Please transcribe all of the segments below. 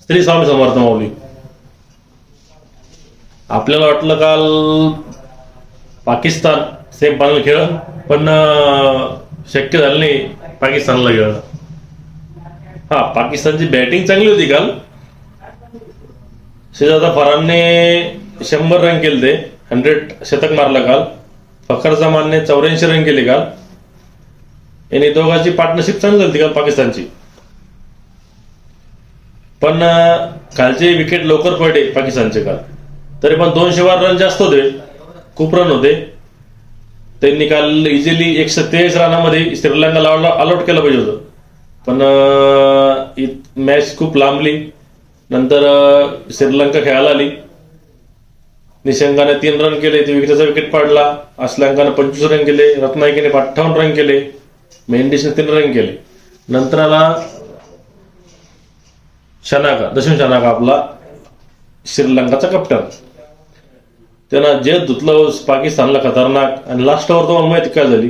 श्री स्वामी समर्थ माऊली. आपल्याला वाटलं काल पाकिस्तान सेम फायनल खेळ, पण शक्य झालं नाही पाकिस्तानला खेळणं. हा, पाकिस्तानची बॅटिंग चांगली होती काल. शेजादा फरानने 100 रन केले, ते 100 शतक मारलं काल. फखर जमानने 84 रन केले काल. यांनी दोघांची पार्टनरशिप चांगली होती काल पाकिस्तानची. पण कालचे विकेट लवकर पडले पाकिस्तानचे काल. तरी पण 200 रन जास्त होते, खूप रन होते. त्यांनी काल इझिली 123 रनामध्ये श्रीलंकाला ऑलआउट केलं पाहिजे होतं. पण मॅच खूप लांबली. नंतर श्रीलंका खेळायला आली. निशंकाने 3 रन केले, ते विकेटचा विकेट पडला. श्रीलंकाने 25 रन केले, रत्नागिरीने 58 रन केले, मेंडिसने 3 रन केले. नंतर आला शनाका, दशम शनाका, आपला श्रीलंकाचा कप्तान. त्यानं जे धुतलं पाकिस्तानला खतरनाक. आणि लास्ट ओव्हर तुम्हाला माहिती काय झाली?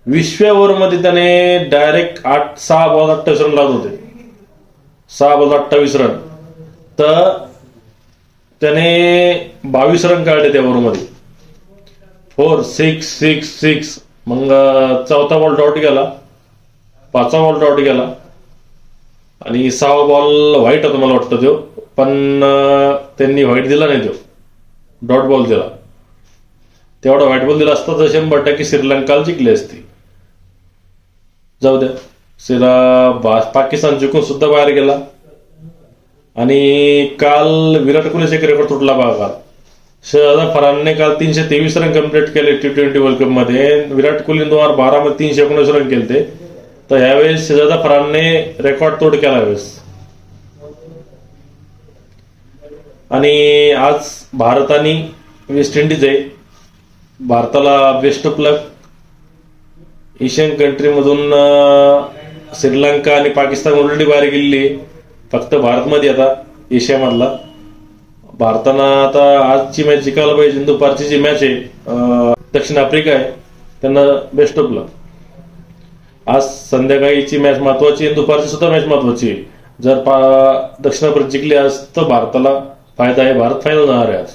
20व्या ओव्हरमध्ये त्याने डायरेक्ट 6 बॉल 28 रन लावत होते. 6 बॉल 28 रन. तर त्याने 22 रन काढले त्या ओव्हरमध्ये. 4 6 6 6. मग 4था बॉल डॉट गेला, 5वा बॉल डॉट गेला, आणि 6वा बॉल व्हाईट होता मला वाटतं तो. पण त्यांनी व्हाईट दिला नाही, तो डॉट बॉल दिला. तेवढा व्हाईट बॉल दिला असता तर 100% श्रीलंकाला जिंकली असती. जाऊ द्या, पाकिस्तान जिंकून सुद्धा बाहेर गेला. आणि काल विराट कोहलीचा एक रेकॉर्ड तुटला बघा. काल शहजादा फरानने काल 323 रन कम्प्लीट केले T20 वर्ल्ड कप मध्ये. विराट कोहलीने 2012 मध्ये 319 रन केले. तर यावेळेस शहजादा फरानने रेकॉर्ड तोड केला यावेळेस. आणि आज भारत आणि वेस्ट इंडिज आहे. भारताला बेस्ट ऑफ लक. एशियन कंट्रीमधून श्रीलंका आणि पाकिस्तान ऑलरेडी बाहेर गेलेली आहे. फक्त भारतमध्ये आता एशियामधला. भारतानं आता आजची मॅच जिंकायला पाहिजे. दुपारची जी मॅच आहे दक्षिण आफ्रिका आहे, त्यांना बेस्ट ऑफ लक. आज संध्याकाळीची मॅच महत्वाची आहे, दुपारची सुद्धा मॅच महत्वाची आहे. जर दक्षिण आफ्रिका जिंकली आज तर भारताला फायदा आहे. भारत फायनल जाणार आहे आज.